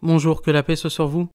Bonjour, que la paix soit sur vous.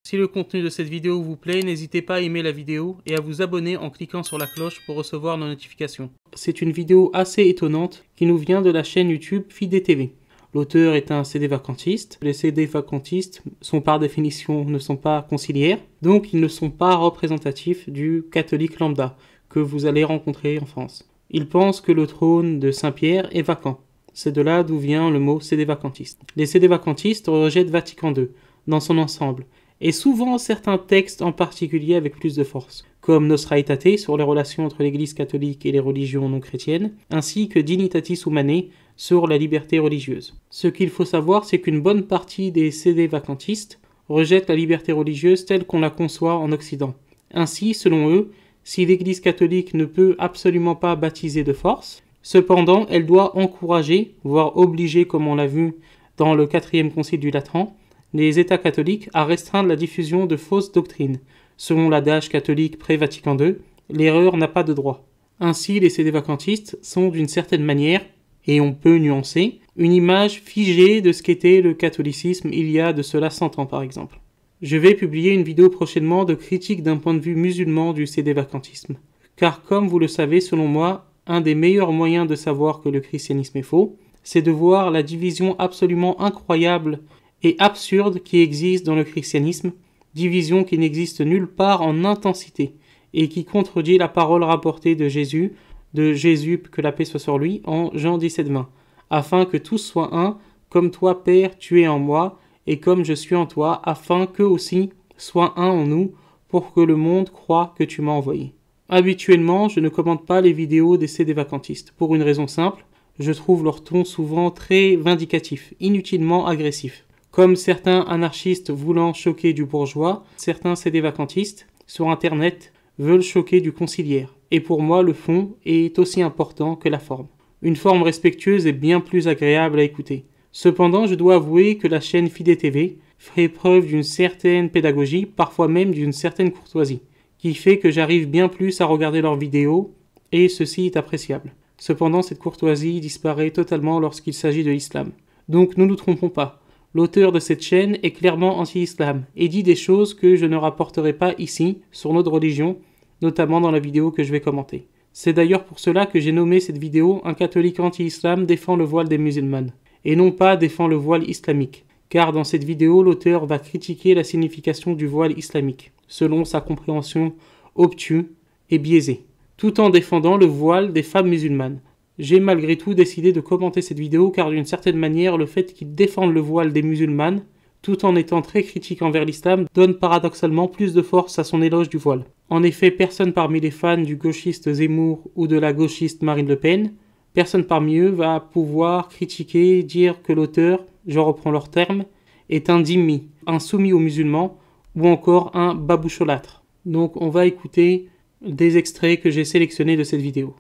Si le contenu de cette vidéo vous plaît, n'hésitez pas à aimer la vidéo et à vous abonner en cliquant sur la cloche pour recevoir nos notifications. C'est une vidéo assez étonnante qui nous vient de la chaîne YouTube Fidé TV. L'auteur est un CD vacantiste. Les CD vacantistes sont par définition ne sont pas conciliaires, donc ils ne sont pas représentatifs du catholique lambda que vous allez rencontrer en France. Il pense que le trône de Saint-Pierre est vacant. C'est de là d'où vient le mot CD vacantiste. Les CD vacantistes rejettent Vatican II dans son ensemble, et souvent certains textes en particulier avec plus de force, comme Nostra Aetate sur les relations entre l'Église catholique et les religions non chrétiennes, ainsi que Dignitatis Humanae sur la liberté religieuse. Ce qu'il faut savoir, c'est qu'une bonne partie des CD vacantistes rejettent la liberté religieuse telle qu'on la conçoit en Occident. Ainsi, selon eux, si l'Église catholique ne peut absolument pas baptiser de force, cependant, elle doit encourager, voire obliger, comme on l'a vu dans le 4e concile du Latran, les États catholiques à restreindre la diffusion de fausses doctrines. Selon l'adage catholique pré-Vatican II, l'erreur n'a pas de droit. Ainsi, les CD vacantistes sont d'une certaine manière, et on peut nuancer, une image figée de ce qu'était le catholicisme il y a de cela 100 ans par exemple. Je vais publier une vidéo prochainement de critique d'un point de vue musulman du CD vacantisme. Car comme vous le savez, selon moi, un des meilleurs moyens de savoir que le christianisme est faux, c'est de voir la division absolument incroyable et absurde qui existe dans le christianisme, division qui n'existe nulle part en intensité, et qui contredit la parole rapportée de Jésus, que la paix soit sur lui, en Jean 17,20, afin que tous soient un, comme toi, Père, tu es en moi, et comme je suis en toi, afin qu'eux aussi soient un en nous, pour que le monde croie que tu m'as envoyé. Habituellement, je ne commente pas les vidéos des CD vacantistes, pour une raison simple, je trouve leur ton souvent très vindicatif, inutilement agressif. Comme certains anarchistes voulant choquer du bourgeois, certains CD vacantistes, sur Internet, veulent choquer du conciliaire. Et pour moi, le fond est aussi important que la forme. Une forme respectueuse est bien plus agréable à écouter. Cependant, je dois avouer que la chaîne Fidé TV fait preuve d'une certaine pédagogie, parfois même d'une certaine courtoisie, qui fait que j'arrive bien plus à regarder leurs vidéos, et ceci est appréciable. Cependant, cette courtoisie disparaît totalement lorsqu'il s'agit de l'islam. Donc ne nous trompons pas. L'auteur de cette chaîne est clairement anti-islam et dit des choses que je ne rapporterai pas ici, sur notre religion, notamment dans la vidéo que je vais commenter. C'est d'ailleurs pour cela que j'ai nommé cette vidéo « Un catholique anti-islam défend le voile des musulmanes » et non pas « défend le voile islamique », car dans cette vidéo, l'auteur va critiquer la signification du voile islamique, selon sa compréhension obtuse et biaisée, tout en défendant le voile des femmes musulmanes. J'ai malgré tout décidé de commenter cette vidéo car d'une certaine manière, le fait qu'il défende le voile des musulmanes, tout en étant très critique envers l'islam, donne paradoxalement plus de force à son éloge du voile. En effet, personne parmi les fans du gauchiste Zemmour ou de la gauchiste Marine Le Pen, personne parmi eux va pouvoir critiquer, dire que l'auteur, je reprends leurs termes, est un dhimmi, un soumis aux musulmans, ou encore un baboucholâtre. Donc on va écouter des extraits que j'ai sélectionnés de cette vidéo.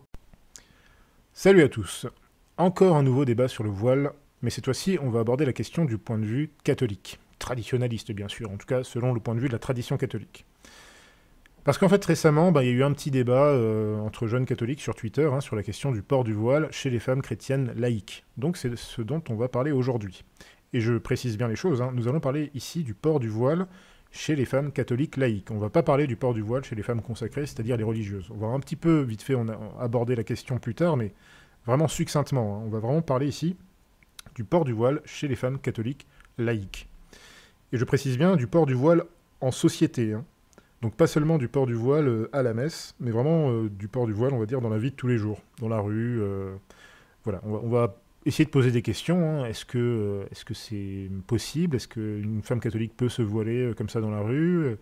Salut à tous. Encore un nouveau débat sur le voile, mais cette fois-ci, on va aborder la question du point de vue catholique. Traditionnaliste, bien sûr, en tout cas selon le point de vue de la tradition catholique. Parce qu'en fait, récemment, il y a eu un petit débat entre jeunes catholiques sur Twitter sur la question du port du voile chez les femmes chrétiennes laïques. Donc c'est ce dont on va parler aujourd'hui. Et je précise bien les choses, nous allons parler ici du port du voile chez les femmes catholiques laïques. On ne va pas parler du port du voile chez les femmes consacrées, c'est-à-dire les religieuses. On va un petit peu, vite fait, aborder la question plus tard, mais vraiment succinctement. On va vraiment parler ici du port du voile chez les femmes catholiques laïques. Et je précise bien du port du voile en société. Donc pas seulement du port du voile à la messe, mais vraiment du port du voile, on va dire, dans la vie de tous les jours, dans la rue. Voilà, on va essayer de poser des questions. Est-ce que c'est possible? Est-ce qu'une femme catholique peut se voiler comme ça dans la rue?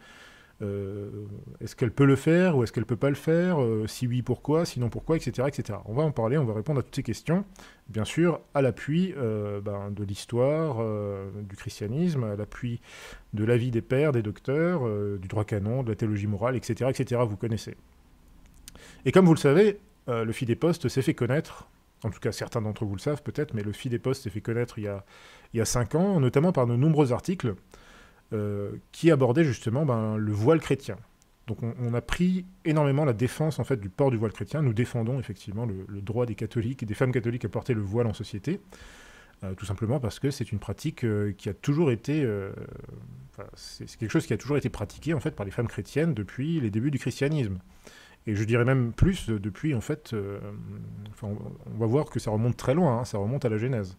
Est-ce qu'elle peut le faire ou est-ce qu'elle peut pas le faire? Si oui, pourquoi? Sinon, pourquoi? Etc., etc. On va en parler, on va répondre à toutes ces questions, bien sûr, à l'appui de l'histoire, du christianisme, à l'appui de l'avis des pères, des docteurs, du droit canon, de la théologie morale, etc., etc., vous connaissez. Et comme vous le savez, le Fidéposte s'est fait connaître, en tout cas certains d'entre vous le savent peut-être, mais le Fidéposte s'est fait connaître il y a 5 ans, notamment par de nombreux articles qui abordaient justement le voile chrétien. Donc on a pris énormément la défense en fait du port du voile chrétien. Nous défendons effectivement le droit des catholiques et des femmes catholiques à porter le voile en société. tout simplement parce que c'est une pratique qui a toujours été... c'est quelque chose qui a toujours été pratiqué en fait par les femmes chrétiennes depuis les débuts du christianisme. Et je dirais même plus depuis en fait... on va voir que ça remonte très loin, hein, ça remonte à la Genèse.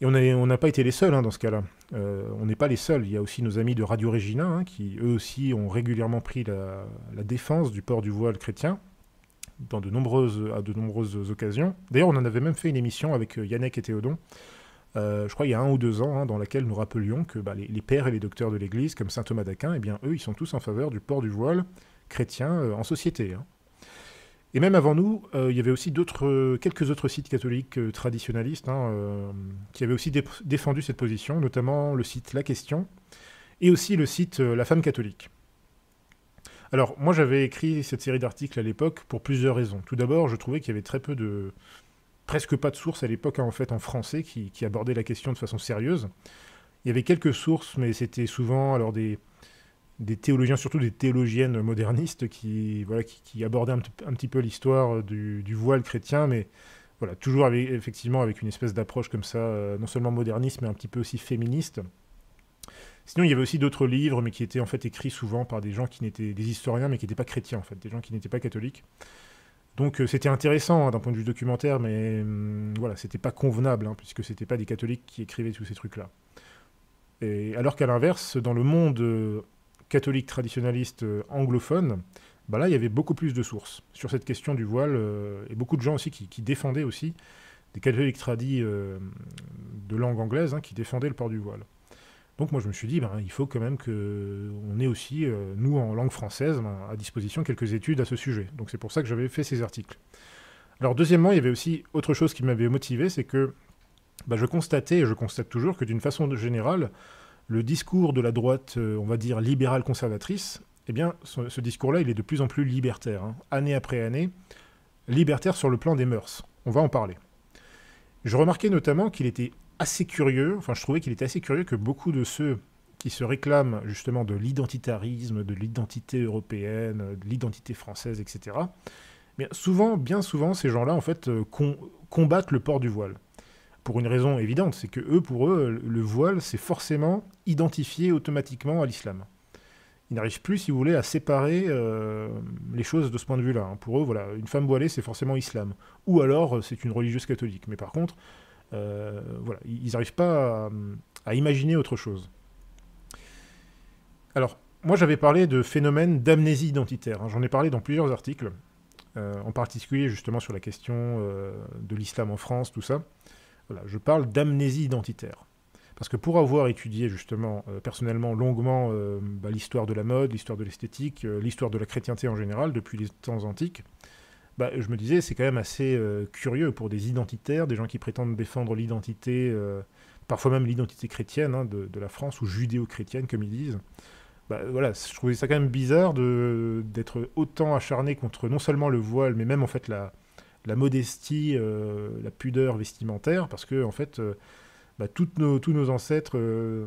Et on n'a pas été les seuls dans ce cas-là. On n'est pas les seuls. Il y a aussi nos amis de Radio Regina, qui eux aussi ont régulièrement pris la défense du port du voile chrétien à de nombreuses occasions. D'ailleurs, on en avait même fait une émission avec Yannick et Théodon, je crois il y a 1 ou 2 ans, dans laquelle nous rappelions que les pères et les docteurs de l'Église, comme saint Thomas d'Aquin, eh bien, eux, ils sont tous en faveur du port du voile chrétien en société. Et même avant nous, il y avait aussi quelques autres sites catholiques traditionnalistes qui avaient aussi défendu cette position, notamment le site La Question et aussi le site La Femme catholique. Alors, moi, j'avais écrit cette série d'articles à l'époque pour plusieurs raisons. Tout d'abord, je trouvais qu'il y avait presque pas de sources à l'époque, en fait, en français, qui abordaient la question de façon sérieuse. Il y avait quelques sources, mais c'était souvent alors des théologiens, surtout des théologiennes modernistes, qui abordaient un petit peu l'histoire du voile chrétien, mais voilà, toujours effectivement avec une espèce d'approche comme ça, non seulement moderniste, mais un petit peu aussi féministe. Sinon, il y avait aussi d'autres livres, mais qui étaient en fait écrits souvent par des gens qui n'étaient des historiens, mais qui n'étaient pas chrétiens, en fait, des gens qui n'étaient pas catholiques. Donc c'était intéressant d'un point de vue documentaire, mais voilà, c'était pas convenable, puisque c'était pas des catholiques qui écrivaient tous ces trucs-là. Et alors qu'à l'inverse, dans le monde catholique traditionnaliste anglophone, là, il y avait beaucoup plus de sources sur cette question du voile, et beaucoup de gens aussi qui défendaient aussi, des catholiques tradis de langue anglaise, qui défendaient le port du voile. Donc moi je me suis dit, il faut quand même qu'on ait aussi, nous en langue française, à disposition quelques études à ce sujet. Donc c'est pour ça que j'avais fait ces articles. Alors deuxièmement, il y avait aussi autre chose qui m'avait motivé, c'est que je constatais, et je constate toujours, que d'une façon générale, le discours de la droite, on va dire libérale conservatrice, eh bien ce discours-là, il est de plus en plus libertaire, année après année, libertaire sur le plan des mœurs. On va en parler. Je remarquais notamment qu'il était assez curieux, je trouvais qu'il était assez curieux que beaucoup de ceux qui se réclament justement de l'identitarisme, de l'identité européenne, de l'identité française, etc., bien souvent, ces gens-là, en fait, combattent le port du voile. Pour une raison évidente, c'est que pour eux, le voile, c'est forcément identifié automatiquement à l'islam. Ils n'arrivent plus, si vous voulez, à séparer les choses de ce point de vue-là. Pour eux, voilà, une femme voilée, c'est forcément islam. Ou alors, c'est une religieuse catholique. Mais par contre, ils n'arrivent pas à imaginer autre chose. Alors, moi j'avais parlé de phénomène d'amnésie identitaire. J'en ai parlé dans plusieurs articles, en particulier justement sur la question de l'islam en France, tout ça. Voilà, je parle d'amnésie identitaire. Parce que pour avoir étudié justement personnellement longuement l'histoire de la mode, l'histoire de l'esthétique, l'histoire de la chrétienté en général depuis les temps antiques, je me disais, c'est quand même assez curieux pour des identitaires, des gens qui prétendent défendre l'identité, parfois même l'identité chrétienne de la France, ou judéo-chrétienne, comme ils disent. Je trouvais ça quand même bizarre d'être autant acharné contre non seulement le voile, mais même en fait la modestie, la pudeur vestimentaire, parce que en fait, tous nos ancêtres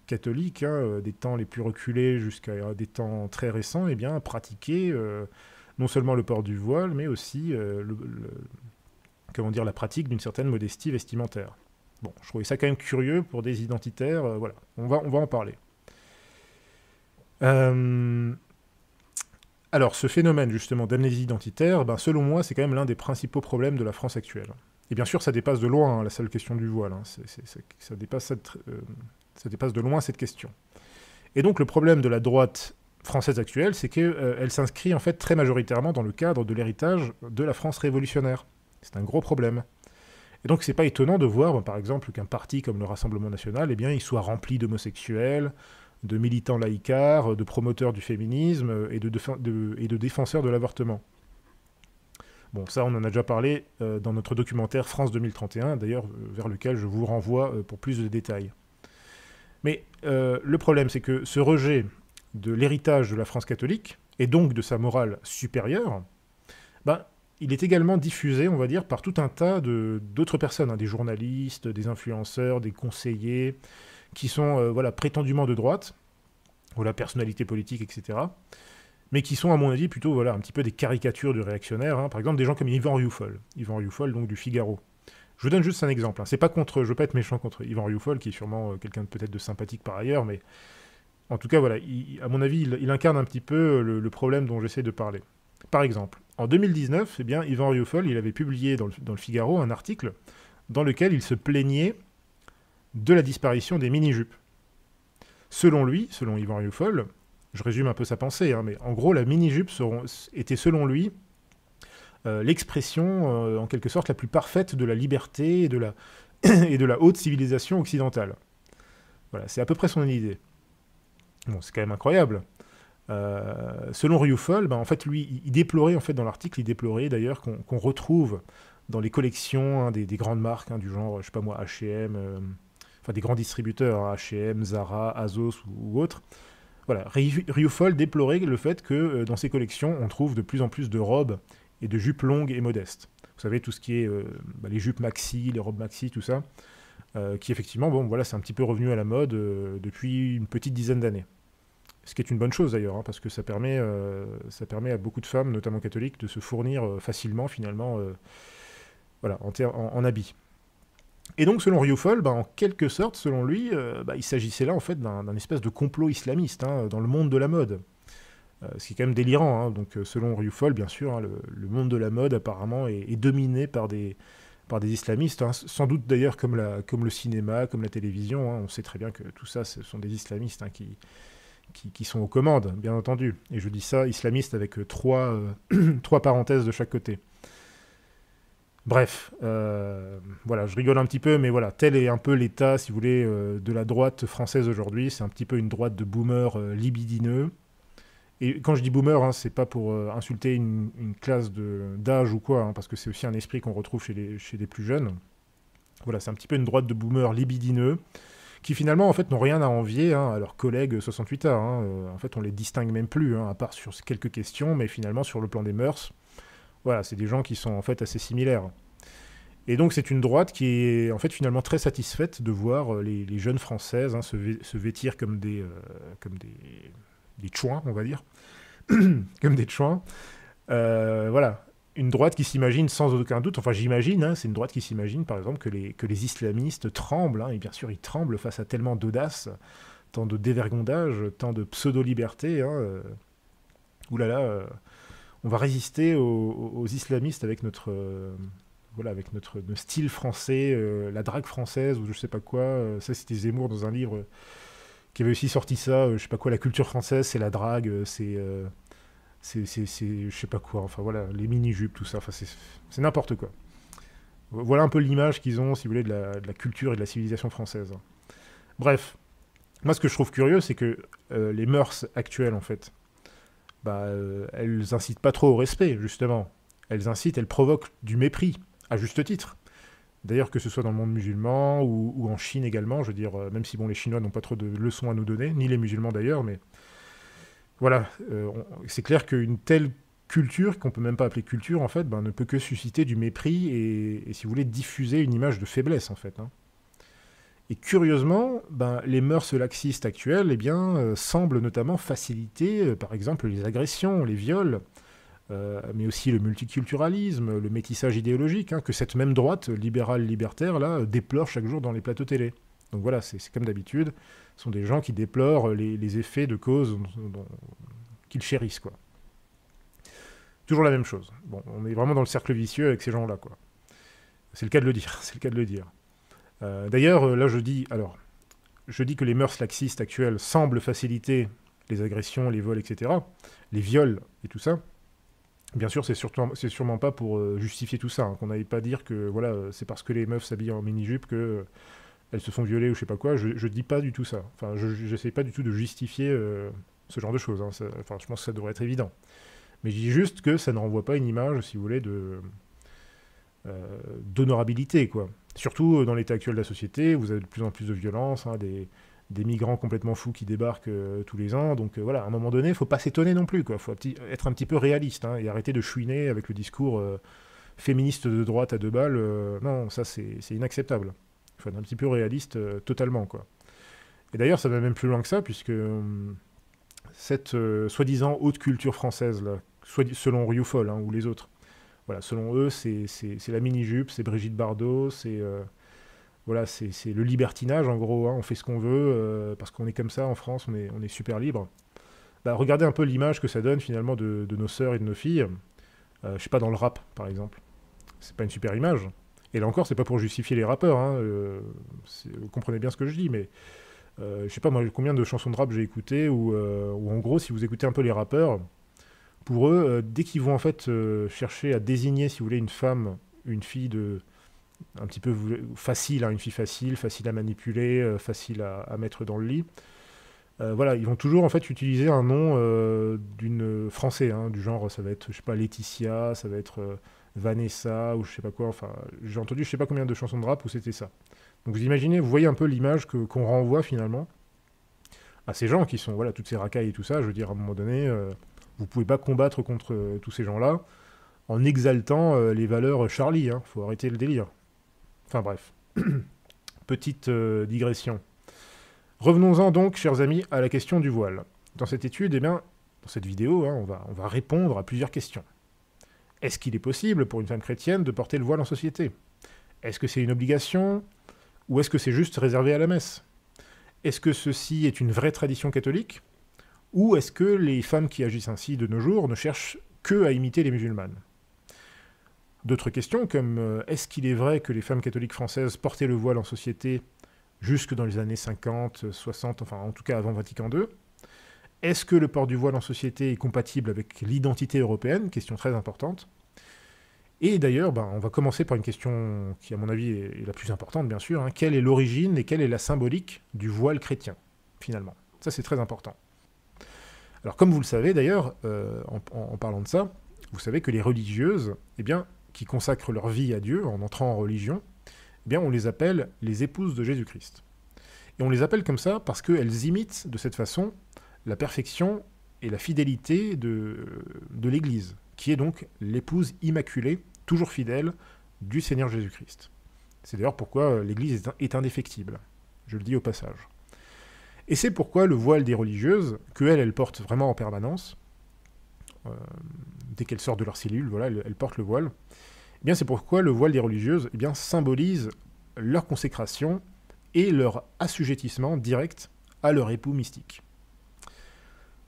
catholiques, des temps les plus reculés jusqu'à des temps très récents, pratiquaient non seulement le port du voile, mais aussi la pratique d'une certaine modestie vestimentaire. Bon, je trouvais ça quand même curieux pour des identitaires. Voilà, on va en parler. Alors, ce phénomène justement d'amnésie identitaire, selon moi, c'est quand même l'un des principaux problèmes de la France actuelle. Et bien sûr, ça dépasse de loin la seule question du voile. Ça dépasse de loin cette question. Et donc, le problème de la droite française actuelle, c'est qu'elle s'inscrit en fait très majoritairement dans le cadre de l'héritage de la France révolutionnaire. C'est un gros problème. Et donc c'est pas étonnant de voir, par exemple, qu'un parti comme le Rassemblement National, il soit rempli d'homosexuels, de militants laïcards, de promoteurs du féminisme et de défenseurs de l'avortement. Bon, ça on en a déjà parlé dans notre documentaire France 2031, d'ailleurs vers lequel je vous renvoie pour plus de détails. Mais le problème, c'est que ce rejet de l'héritage de la France catholique, et donc de sa morale supérieure, il est également diffusé, on va dire, par tout un tas d'autres personnes, des journalistes, des influenceurs, des conseillers, qui sont prétendument de droite, personnalités politiques, etc., mais qui sont, à mon avis, plutôt un petit peu des caricatures de réactionnaires. Par exemple, des gens comme Yvan Rioufol, donc du Figaro, Je vous donne juste un exemple. Hein. C'est pas contre, je veux pas être méchant contre Yvan Rioufol, qui est sûrement quelqu'un de peut-être de sympathique par ailleurs, mais en tout cas, voilà, à mon avis, il incarne un petit peu le problème dont j'essaie de parler. Par exemple, en 2019, eh bien, Yvan Rioufol, il avait publié dans le Figaro un article dans lequel il se plaignait de la disparition des mini-jupes. Selon lui, selon Yvan Rioufol, je résume un peu sa pensée, hein, mais en gros, la mini-jupe était selon lui l'expression, en quelque sorte, la plus parfaite de la liberté et de la, et de la haute civilisation occidentale. Voilà, c'est à peu près son idée. Bon, c'est quand même incroyable. Selon Rioufol, ben, en fait, lui, il déplorait, en fait, dans l'article, il déplorait d'ailleurs qu'on retrouve dans les collections, hein, des grandes marques, hein, du genre, je sais pas moi, H&M, enfin des grands distributeurs, hein, H&M, Zara, Azos ou autres. Voilà, Rioufol déplorait le fait que dans ces collections, on trouve de plus en plus de robes et de jupes longues et modestes. Vous savez, tout ce qui est les jupes maxi, les robes maxi, tout ça, qui effectivement, bon, voilà, c'est un petit peu revenu à la mode depuis une petite dizaine d'années. Ce qui est une bonne chose d'ailleurs, hein, parce que ça permet à beaucoup de femmes, notamment catholiques, de se fournir facilement, finalement, voilà, en habits. Et donc, selon Rioufol, en quelque sorte, selon lui, il s'agissait là, en fait, d'un espèce de complot islamiste, hein, dans le monde de la mode. Ce qui est quand même délirant. Hein. Donc, selon Rioufol, bien sûr, hein, le monde de la mode, apparemment, est dominé par des islamistes, hein, sans doute d'ailleurs comme le cinéma, comme la télévision. Hein. On sait très bien que tout ça, ce sont des islamistes, hein, qui sont aux commandes, bien entendu. Et je dis ça, islamiste, avec trois parenthèses de chaque côté. Bref, voilà, je rigole un petit peu, mais voilà, tel est un peu l'état, si vous voulez, de la droite française aujourd'hui. C'est un petit peu une droite de boomers libidineux. Et quand je dis boomer, hein, c'est pas pour insulter une classe d'âge ou quoi, hein, parce que c'est aussi un esprit qu'on retrouve chez les plus jeunes. Voilà, c'est un petit peu une droite de boomers libidineux, qui finalement, en fait, n'ont rien à envier, hein, à leurs collègues 68A. Hein. En fait, on les distingue même plus, hein, à part sur quelques questions, mais finalement, sur le plan des mœurs, voilà, c'est des gens qui sont en fait assez similaires. Et donc, c'est une droite qui est en fait finalement très satisfaite de voir les jeunes françaises, hein, se vêtir comme des chouins, on va dire, comme des chouins. Voilà, une droite qui s'imagine sans aucun doute, enfin j'imagine, hein, c'est une droite qui s'imagine par exemple que les islamistes tremblent, hein, et bien sûr ils tremblent face à tellement d'audace, tant de dévergondage, tant de pseudo-liberté. Hein, oulala, on va résister aux islamistes avec voilà, avec notre style français, la drague française, ou je sais pas quoi. Ça, c'était Zemmour dans un livre qui avait aussi sorti ça, je sais pas quoi, la culture française, c'est la drague, c'est je sais pas quoi, enfin voilà, les mini-jupes, tout ça, enfin c'est n'importe quoi. Voilà un peu l'image qu'ils ont, si vous voulez, de la culture et de la civilisation française. Bref, moi ce que je trouve curieux, c'est que les mœurs actuelles, en fait, elles incitent pas trop au respect, justement. Elles provoquent du mépris, à juste titre. D'ailleurs, que ce soit dans le monde musulman ou en Chine également, je veux dire, même si bon, les Chinois n'ont pas trop de leçons à nous donner, ni les musulmans d'ailleurs, mais voilà, c'est clair qu'une telle culture, qu'on peut même pas appeler culture en fait, ne peut que susciter du mépris et si vous voulez, diffuser une image de faiblesse en fait. Hein. Et curieusement, les mœurs laxistes actuelles semblent notamment faciliter, par exemple, les agressions, les viols, mais aussi le multiculturalisme, le métissage idéologique, hein, que cette même droite libérale libertaire là déplore chaque jour dans les plateaux télé. Donc voilà, c'est comme d'habitude, ce sont des gens qui déplorent les effets de cause qu'ils chérissent, quoi. Toujours la même chose. Bon, on est vraiment dans le cercle vicieux avec ces gens-là, quoi. C'est le cas de le dire, c'est le cas de le dire. D'ailleurs, là je dis que les mœurs laxistes actuelles semblent faciliter les agressions, les vols, etc., les viols et tout ça. Bien sûr, c'est sûrement pas pour justifier tout ça, hein, qu'on n'aille pas dire que voilà, c'est parce que les meufs s'habillent en mini-jupe que elles se font violer ou je sais pas quoi. Je dis pas du tout ça. Enfin, j'essaie pas du tout de justifier ce genre de choses. Hein. Enfin, je pense que ça devrait être évident. Mais je dis juste que ça ne renvoie pas une image, si vous voulez, d'honorabilité, quoi. Surtout dans l'état actuel de la société, vous avez de plus en plus de violence, hein, des migrants complètement fous qui débarquent tous les ans. Donc voilà, à un moment donné, il ne faut pas s'étonner non plus. Il faut être un petit peu réaliste, hein, et arrêter de chouiner avec le discours féministe de droite à deux balles. Non, ça c'est inacceptable. Il faut être un petit peu réaliste totalement, quoi. Et d'ailleurs, ça va même plus loin que ça, puisque cette soi-disant haute culture française, là, selon Rioufol, hein, ou les autres, Voilà, selon eux, c'est la mini-jupe, c'est Brigitte Bardot, voilà, c'est le libertinage en gros, hein, on fait ce qu'on veut, parce qu'on est comme ça en France, on est super libre. Bah, regardez un peu l'image que ça donne finalement de nos sœurs et de nos filles, je sais pas, dans le rap par exemple. C'est pas une super image. Et là encore, c'est pas pour justifier les rappeurs, hein, vous comprenez bien ce que je dis, mais je sais pas moi combien de chansons de rap j'ai écoutées, où en gros, si vous écoutez un peu les rappeurs, pour eux, dès qu'ils vont en fait chercher à désigner, si vous voulez, une femme, une fille un petit peu facile, hein, une fille facile à manipuler, facile à mettre dans le lit, voilà, ils vont toujours en fait utiliser un nom d'une français, hein, du genre, ça va être, je sais pas, Laetitia, ça va être Vanessa, ou je sais pas quoi, enfin, j'ai entendu je sais pas combien de chansons de rap où c'était ça. Donc vous imaginez, vous voyez un peu l'image qu'on renvoie finalement à ces gens qui sont, voilà, toutes ces racailles et tout ça, je veux dire, à un moment donné, vous pouvez pas combattre contre tous ces gens-là en exaltant les valeurs Charlie, hein, faut arrêter le délire. Enfin bref, petite digression. Revenons-en donc, chers amis, à la question du voile. Dans cette étude, eh bien, dans cette vidéo, hein, on va répondre à plusieurs questions. Est-ce qu'il est possible pour une femme chrétienne de porter le voile en société? Est-ce que c'est une obligation? Ou est-ce que c'est juste réservé à la messe? Est-ce que ceci est une vraie tradition catholique? Ou est-ce que les femmes qui agissent ainsi de nos jours ne cherchent que à imiter les musulmanes? D'autres questions comme est-ce qu'il est vrai que les femmes catholiques françaises portaient le voile en société jusque dans les années 50, 60, enfin en tout cas avant Vatican II? Est-ce que le port du voile en société est compatible avec l'identité européenne? Question très importante. Et d'ailleurs, on va commencer par une question qui, à mon avis, est la plus importante, bien sûr. Hein. Quelle est l'origine et quelle est la symbolique du voile chrétien, finalement? Ça, c'est très important. Alors, comme vous le savez, d'ailleurs, en parlant de ça, vous savez que les religieuses, eh bien, qui consacrent leur vie à Dieu en entrant en religion, eh bien, on les appelle les épouses de Jésus-Christ. Et on les appelle comme ça parce qu'elles imitent, de cette façon, la perfection et la fidélité de l'Église, qui est donc l'épouse immaculée, toujours fidèle, du Seigneur Jésus-Christ. C'est d'ailleurs pourquoi l'Église est indéfectible, je le dis au passage. Et c'est pourquoi le voile des religieuses, qu'elles portent vraiment en permanence, dès qu'elles sortent de leur cellule, voilà, elles portent le voile, eh bien c'est pourquoi le voile des religieuses symbolise leur consécration et leur assujettissement direct à leur époux mystique.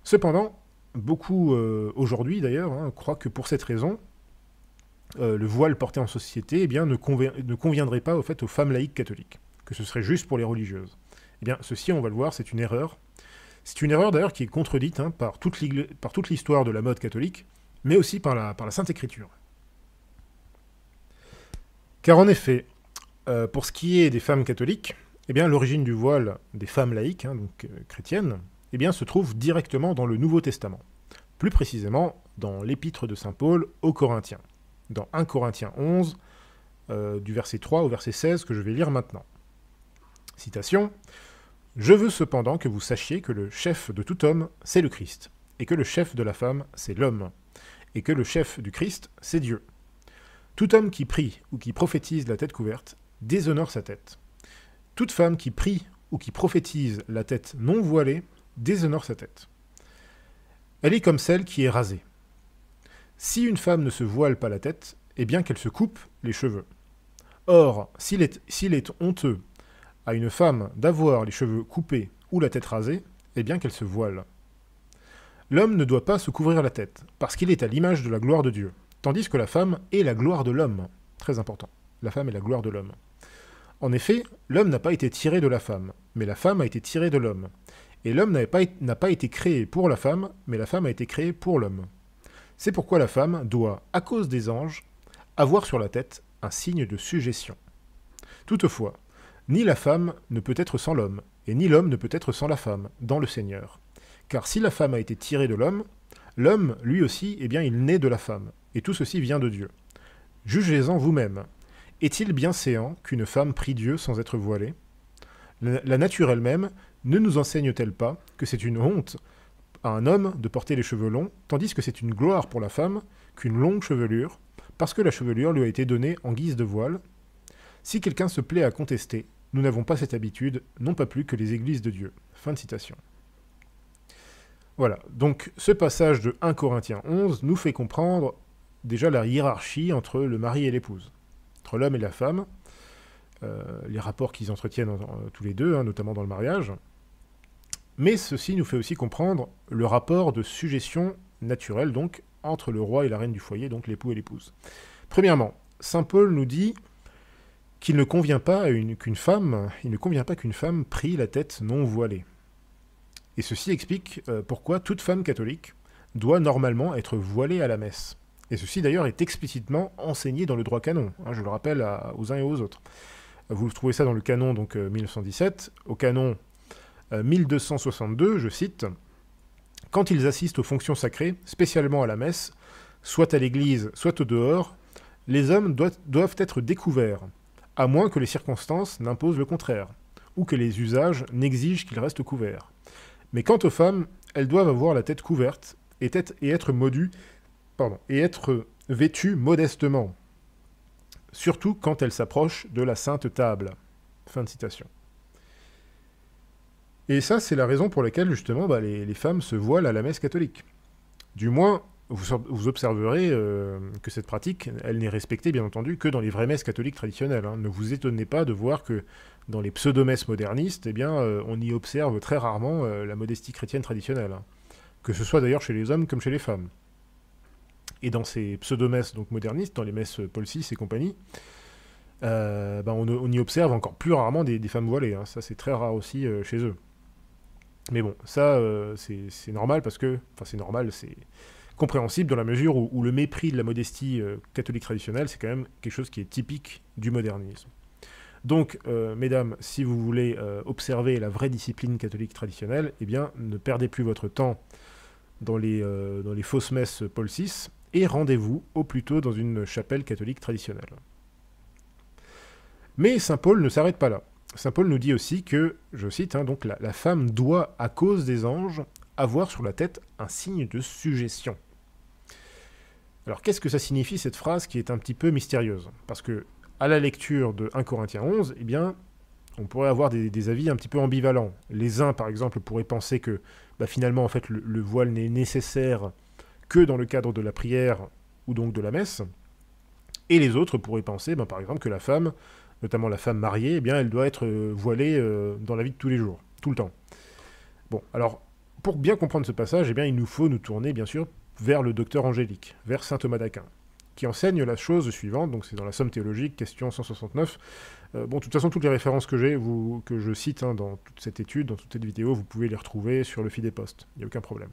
Cependant, beaucoup aujourd'hui d'ailleurs croient que pour cette raison, le voile porté en société ne conviendrait pas au fait aux femmes laïques catholiques, que ce serait juste pour les religieuses. Eh bien, ceci, on va le voir, c'est une erreur. C'est une erreur d'ailleurs qui est contredite par toute l'histoire de la mode catholique, mais aussi par la Sainte Écriture. Car en effet, pour ce qui est des femmes catholiques, eh bien, l'origine du voile des femmes laïques, donc chrétiennes, eh bien, se trouve directement dans le Nouveau Testament. Plus précisément, dans l'épître de Saint Paul aux Corinthiens, dans 1 Corinthiens 11, du verset 3 au verset 16, que je vais lire maintenant. Citation. « Je veux cependant que vous sachiez que le chef de tout homme, c'est le Christ, et que le chef de la femme, c'est l'homme, et que le chef du Christ, c'est Dieu. Tout homme qui prie ou qui prophétise la tête couverte déshonore sa tête. Toute femme qui prie ou qui prophétise la tête non voilée déshonore sa tête. Elle est comme celle qui est rasée. Si une femme ne se voile pas la tête, eh bien qu'elle se coupe les cheveux. Or, s'il est honteux à une femme d'avoir les cheveux coupés ou la tête rasée, eh bien qu'elle se voile. L'homme ne doit pas se couvrir la tête, parce qu'il est à l'image de la gloire de Dieu, tandis que la femme est la gloire de l'homme. Très important. La femme est la gloire de l'homme. En effet, l'homme n'a pas été tiré de la femme, mais la femme a été tirée de l'homme. Et l'homme n'a pas été créé pour la femme, mais la femme a été créée pour l'homme. C'est pourquoi la femme doit, à cause des anges, avoir sur la tête un signe de sujétion. Toutefois, ni la femme ne peut être sans l'homme, et ni l'homme ne peut être sans la femme, dans le Seigneur. Car si la femme a été tirée de l'homme, l'homme, lui aussi, eh bien, il naît de la femme, et tout ceci vient de Dieu. Jugez-en vous-même. Est-il bien séant qu'une femme prie Dieu sans être voilée? La nature elle-même ne nous enseigne-t-elle pas que c'est une honte à un homme de porter les cheveux longs, tandis que c'est une gloire pour la femme qu'une longue chevelure, parce que la chevelure lui a été donnée en guise de voile? Si quelqu'un se plaît à contester, nous n'avons pas cette habitude, non pas plus que les églises de Dieu. » Fin de citation. Voilà, donc ce passage de 1 Corinthiens 11 nous fait comprendre déjà la hiérarchie entre le mari et l'épouse, entre l'homme et la femme, les rapports qu'ils entretiennent tous les deux, hein, notamment dans le mariage. Mais ceci nous fait aussi comprendre le rapport de sujétion naturelle, donc, entre le roi et la reine du foyer, donc l'époux et l'épouse. Premièrement, saint Paul nous dit qu'il ne convient pas qu'une femme prie la tête non voilée. Et ceci explique pourquoi toute femme catholique doit normalement être voilée à la messe. Et ceci d'ailleurs est explicitement enseigné dans le droit canon, hein, je le rappelle aux uns et aux autres. Vous trouvez ça dans le canon donc 1917, au canon 1262, je cite, « Quand ils assistent aux fonctions sacrées, spécialement à la messe, soit à l'église, soit au dehors, les hommes doivent être découverts, à moins que les circonstances n'imposent le contraire, ou que les usages n'exigent qu'ils restent couverts. Mais quant aux femmes, elles doivent avoir la tête couverte et être vêtues modestement, surtout quand elles s'approchent de la sainte table. » Fin de citation. Et ça, c'est la raison pour laquelle, justement, les femmes se voilent à la messe catholique. Du moins, vous observerez que cette pratique, elle n'est respectée, bien entendu, que dans les vraies messes catholiques traditionnelles. Hein. Ne vous étonnez pas de voir que dans les pseudomesses modernistes, eh bien, on y observe très rarement la modestie chrétienne traditionnelle. Hein. Que ce soit d'ailleurs chez les hommes comme chez les femmes. Et dans ces pseudomesses donc modernistes, dans les messes Paul VI et compagnie, on y observe encore plus rarement des femmes voilées. Hein. Ça, c'est très rare aussi chez eux. Mais bon, ça, c'est normal parce que... Enfin, c'est normal, c'est compréhensible dans la mesure où le mépris de la modestie catholique traditionnelle, c'est quand même quelque chose qui est typique du modernisme. Donc, mesdames, si vous voulez observer la vraie discipline catholique traditionnelle, eh bien, ne perdez plus votre temps dans les fausses messes Paul VI, et rendez-vous au plus tôt dans une chapelle catholique traditionnelle. Mais saint Paul ne s'arrête pas là. Saint Paul nous dit aussi que, je cite, hein, donc la femme doit, à cause des anges, avoir sur la tête un signe de sujétion. Alors qu'est-ce que ça signifie cette phrase qui est un petit peu mystérieuse? Parce que, à la lecture de 1 Corinthiens 11, eh bien, on pourrait avoir des avis un petit peu ambivalents. Les uns, par exemple, pourraient penser que finalement, en fait, le voile n'est nécessaire que dans le cadre de la prière ou donc de la messe. Et les autres pourraient penser, par exemple, que la femme, notamment la femme mariée, eh bien, elle doit être voilée dans la vie de tous les jours, tout le temps. Bon, alors, pour bien comprendre ce passage, eh bien, il nous faut nous tourner, bien sûr, vers le docteur angélique, vers saint Thomas d'Aquin, qui enseigne la chose suivante, donc c'est dans la Somme théologique, question 169. De toute façon, toutes les références que je cite dans toute cette étude, dans toute cette vidéo, vous pouvez les retrouver sur le fil des postes, il n'y a aucun problème.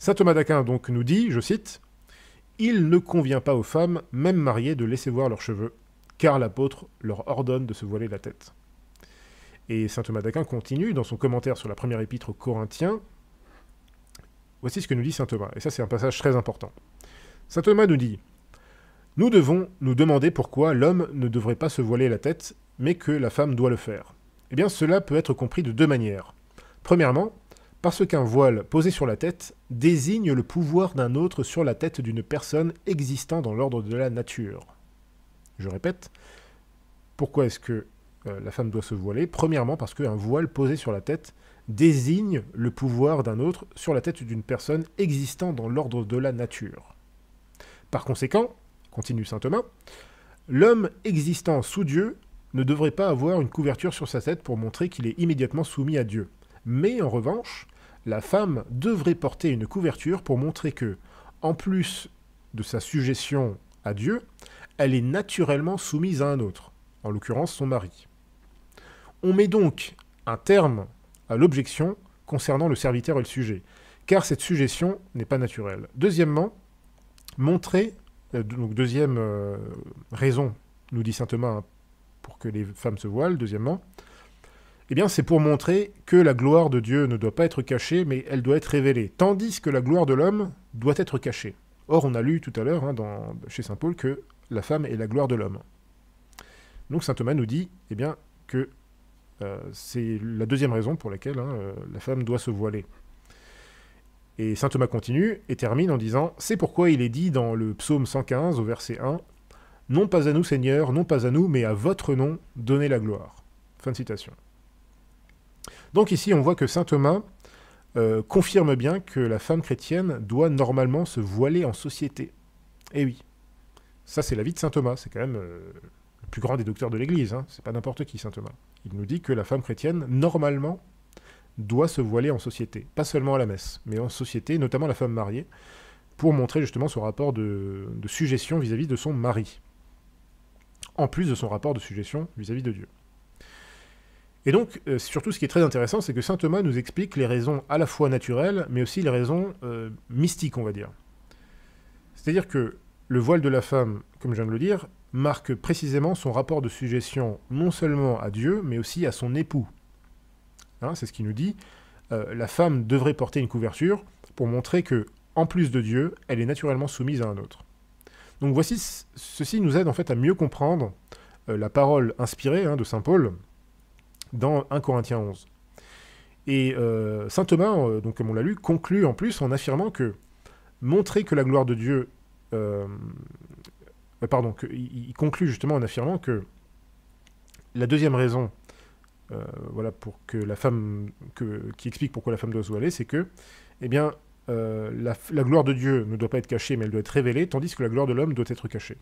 Saint Thomas d'Aquin donc nous dit, je cite, « Il ne convient pas aux femmes, même mariées, de laisser voir leurs cheveux, car l'apôtre leur ordonne de se voiler la tête. » Et saint Thomas d'Aquin continue dans son commentaire sur la première épître aux Corinthiens. Voici ce que nous dit saint Thomas, et ça c'est un passage très important. Saint Thomas nous dit « Nous devons nous demander pourquoi l'homme ne devrait pas se voiler la tête, mais que la femme doit le faire. Eh bien cela peut être compris de deux manières. Premièrement, parce qu'un voile posé sur la tête désigne le pouvoir d'un autre sur la tête d'une personne existant dans l'ordre de la nature. Je répète, pourquoi est-ce que la femme doit se voiler? Premièrement, parce qu'un voile posé sur la tête désigne le pouvoir d'un autre sur la tête d'une personne existant dans l'ordre de la nature. Par conséquent, continue saint Thomas, l'homme existant sous Dieu ne devrait pas avoir une couverture sur sa tête pour montrer qu'il est immédiatement soumis à Dieu. Mais en revanche, la femme devrait porter une couverture pour montrer que, en plus de sa sujétion à Dieu, elle est naturellement soumise à un autre, en l'occurrence son mari. On met donc un terme à l'objection concernant le serviteur et le sujet, car cette sujétion n'est pas naturelle. Deuxièmement, deuxième raison, nous dit saint Thomas, pour que les femmes se voilent, deuxièmement, eh bien c'est pour montrer que la gloire de Dieu ne doit pas être cachée, mais elle doit être révélée, tandis que la gloire de l'homme doit être cachée. Or, on a lu tout à l'heure, chez saint Paul, que la femme est la gloire de l'homme. Donc saint Thomas nous dit eh bien, que c'est la deuxième raison pour laquelle la femme doit se voiler. Et saint Thomas continue et termine en disant « C'est pourquoi il est dit dans le psaume 115 au verset 1 « Non pas à nous Seigneur, non pas à nous, mais à votre nom, donnez la gloire. » Fin de citation. Donc ici, on voit que saint Thomas confirme bien que la femme chrétienne doit normalement se voiler en société. Eh oui, ça c'est l'avis de saint Thomas, c'est quand même le plus grand des docteurs de l'Église, hein. C'est pas n'importe qui saint Thomas. Il nous dit que la femme chrétienne, normalement, doit se voiler en société, pas seulement à la messe, mais en société, notamment la femme mariée, pour montrer justement son rapport de sujétion vis-à-vis de son mari, en plus de son rapport de sujétion vis-à-vis de Dieu. Et donc, surtout ce qui est très intéressant, c'est que saint Thomas nous explique les raisons à la fois naturelles, mais aussi les raisons mystiques, on va dire. C'est-à-dire que le voile de la femme, comme je viens de le dire, marque précisément son rapport de sujétion non seulement à Dieu, mais aussi à son époux. Hein, c'est ce qu'il nous dit. La femme devrait porter une couverture pour montrer que, en plus de Dieu, elle est naturellement soumise à un autre. Donc voici, ceci nous aide en fait à mieux comprendre la parole inspirée de saint Paul dans 1 Corinthiens 11. Et saint Thomas, donc comme on l'a lu, conclut en plus en affirmant que montrer que la gloire de Dieu... il conclut justement en affirmant que la deuxième raison voilà, pour que la femme, qui explique pourquoi la femme doit se voiler, c'est que eh bien, la gloire de Dieu ne doit pas être cachée, mais elle doit être révélée, tandis que la gloire de l'homme doit être cachée.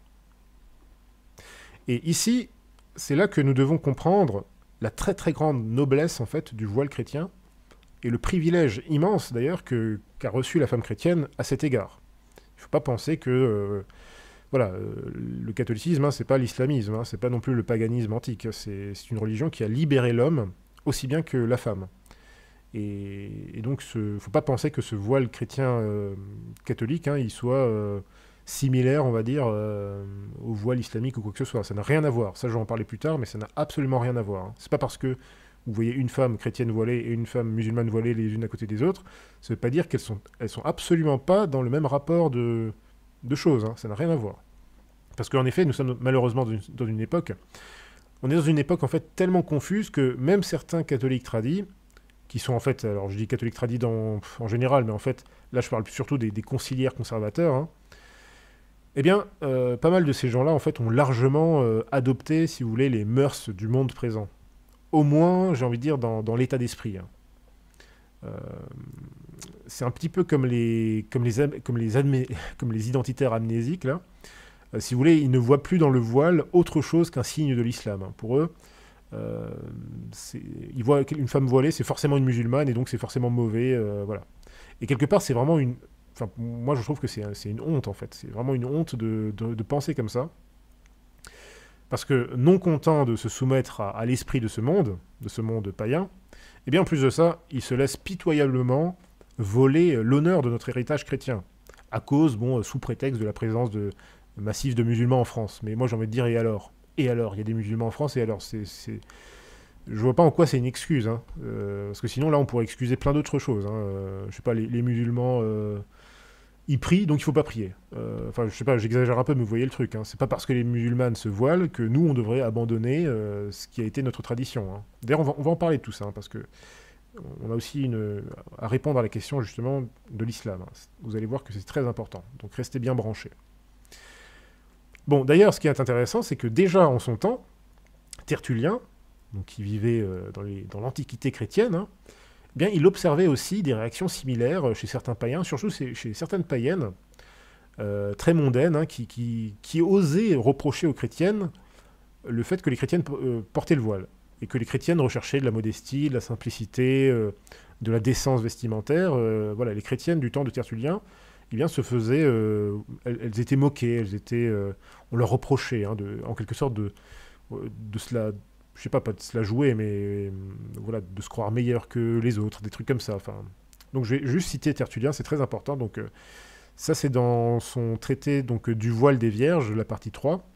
Et ici, c'est là que nous devons comprendre la très très grande noblesse en fait du voile chrétien, et le privilège immense d'ailleurs qu'a reçu la femme chrétienne à cet égard. Il ne faut pas penser que le catholicisme, c'est pas l'islamisme, c'est pas non plus le paganisme antique, c'est une religion qui a libéré l'homme aussi bien que la femme. Et donc, il ne faut pas penser que ce voile chrétien catholique, il soit similaire, on va dire, au voile islamique ou quoi que ce soit. Ça n'a rien à voir. Ça, je vais en parler plus tard, mais ça n'a absolument rien à voir. C'est pas parce que vous voyez une femme chrétienne voilée et une femme musulmane voilée les unes à côté des autres, ça ne veut pas dire elles sont absolument pas dans le même rapport de choses. Ça n'a rien à voir. Parce qu'en effet, nous sommes malheureusement dans une époque... On est dans une époque, en fait, tellement confuse que même certains catholiques tradis, qui sont en fait... Alors, je dis catholiques tradis en général, mais en fait, là, je parle surtout des conciliaires conservateurs, eh bien, pas mal de ces gens-là, en fait, ont largement adopté, si vous voulez, les mœurs du monde présent. Au moins, j'ai envie de dire, dans l'état d'esprit. C'est un petit peu comme les identitaires amnésiques, là. Si vous voulez, ils ne voient plus dans le voile autre chose qu'un signe de l'islam. Pour eux, ils voient une femme voilée, c'est forcément une musulmane, et donc c'est forcément mauvais. Voilà. Et quelque part, c'est vraiment une... Enfin, moi, je trouve que c'est une honte, en fait. C'est vraiment une honte de penser comme ça. Parce que, non content de se soumettre à l'esprit de ce monde païen, eh bien, en plus de ça, ils se laissent pitoyablement voler l'honneur de notre héritage chrétien, à cause, sous prétexte de la présence massive de musulmans en France. Mais moi, j'ai envie de dire, et alors ? Et alors ? Il y a des musulmans en France, et alors je vois pas en quoi c'est une excuse, parce que sinon, là, on pourrait excuser plein d'autres choses. Je sais pas, les musulmans, ils prient, donc il faut pas prier. Enfin, je sais pas, j'exagère un peu, mais vous voyez le truc. C'est pas parce que les musulmanes se voilent que nous, on devrait abandonner ce qui a été notre tradition. D'ailleurs, on va en parler de tout ça, parce que on a aussi à répondre à la question, justement, de l'islam. Vous allez voir que c'est très important, donc restez bien branchés. Bon, d'ailleurs, ce qui est intéressant, c'est que déjà en son temps, Tertullien, donc qui vivait dans l'Antiquité chrétienne, eh bien, il observait aussi des réactions similaires chez certains païens, surtout chez certaines païennes très mondaines, qui osaient reprocher aux chrétiennes le fait que les chrétiennes portaient le voile, et que les chrétiennes recherchaient de la modestie, de la simplicité, de la décence vestimentaire. Voilà, les chrétiennes du temps de Tertullien, eh bien, se faisaient... elles étaient moquées, on leur reprochait, en quelque sorte, de cela... Je sais pas de se la jouer, mais voilà, de se croire meilleur que les autres, des trucs comme ça. Enfin, donc je vais juste citer Tertullien, c'est très important. Donc ça, c'est dans son traité donc, du voile des vierges, la partie 3.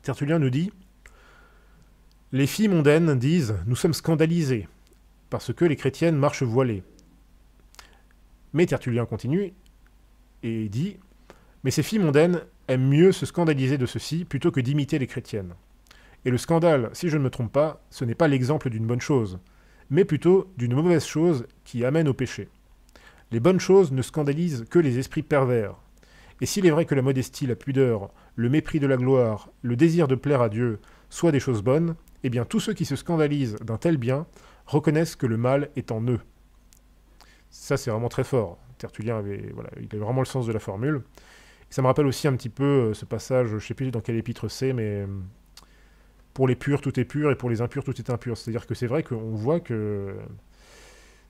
Tertullien nous dit « Les filles mondaines disent « Nous sommes scandalisés, parce que les chrétiennes marchent voilées. » Mais Tertullien continue et dit « Mais ces filles mondaines aiment mieux se scandaliser de ceci plutôt que d'imiter les chrétiennes. Et le scandale, si je ne me trompe pas, ce n'est pas l'exemple d'une bonne chose, mais plutôt d'une mauvaise chose qui amène au péché. Les bonnes choses ne scandalisent que les esprits pervers. Et s'il est vrai que la modestie, la pudeur, le mépris de la gloire, le désir de plaire à Dieu soient des choses bonnes, eh bien tous ceux qui se scandalisent d'un tel bien reconnaissent que le mal est en eux. » Ça, c'est vraiment très fort. Tertullien voilà, il avait vraiment le sens de la formule. Et ça me rappelle aussi un petit peu ce passage, je ne sais plus dans quel épître c'est, mais pour les purs, tout est pur, et pour les impurs, tout est impur. C'est-à-dire que c'est vrai qu'on voit que...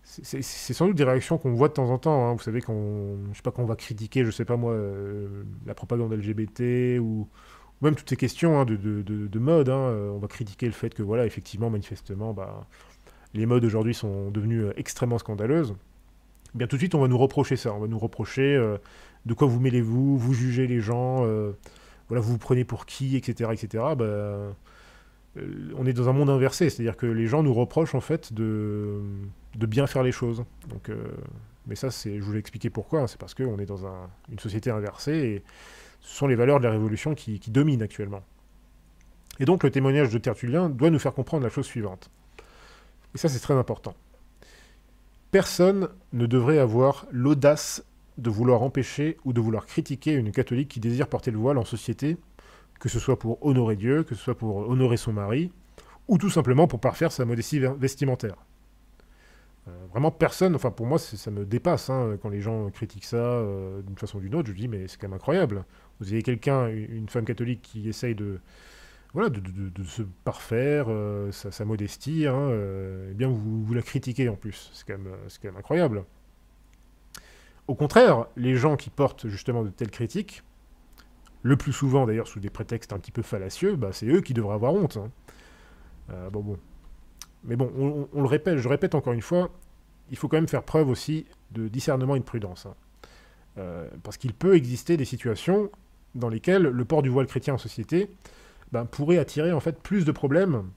C'est sans doute des réactions qu'on voit de temps en temps. Hein. Vous savez, je sais pas, qu'on va critiquer, je sais pas moi, la propagande LGBT, ou même toutes ces questions hein, de mode. Hein. On va critiquer le fait que, voilà, effectivement, manifestement, bah, les modes aujourd'hui sont devenues extrêmement scandaleuses. Eh bien tout de suite, on va nous reprocher ça. On va nous reprocher de quoi vous mêlez-vous, vous jugez les gens, voilà, vous vous prenez pour qui, etc., etc. Bah, on est dans un monde inversé, c'est-à-dire que les gens nous reprochent en fait de bien faire les choses. Donc, mais ça, je vous l'ai expliqué pourquoi. Hein, c'est parce qu'on est dans une société inversée et ce sont les valeurs de la Révolution qui dominent actuellement. Et donc, le témoignage de Tertullien doit nous faire comprendre la chose suivante. Et ça, c'est très important. Personne ne devrait avoir l'audace de vouloir empêcher ou de vouloir critiquer une catholique qui désire porter le voile en société, que ce soit pour honorer Dieu, que ce soit pour honorer son mari, ou tout simplement pour parfaire sa modestie vestimentaire. Vraiment personne, enfin pour moi ça me dépasse hein, quand les gens critiquent ça d'une façon ou d'une autre, je dis mais c'est quand même incroyable. Vous avez quelqu'un, une femme catholique qui essaye voilà, de se parfaire, sa modestie, hein, eh bien vous la critiquez en plus. C'est quand même incroyable. Au contraire, les gens qui portent justement de telles critiques, le plus souvent d'ailleurs sous des prétextes un petit peu fallacieux, bah, c'est eux qui devraient avoir honte. Hein. Bon. Mais bon, on le répète, je répète encore une fois, il faut quand même faire preuve aussi de discernement et de prudence. Hein. Parce qu'il peut exister des situations dans lesquelles le port du voile chrétien en société ben, pourrait attirer en fait plus de problèmes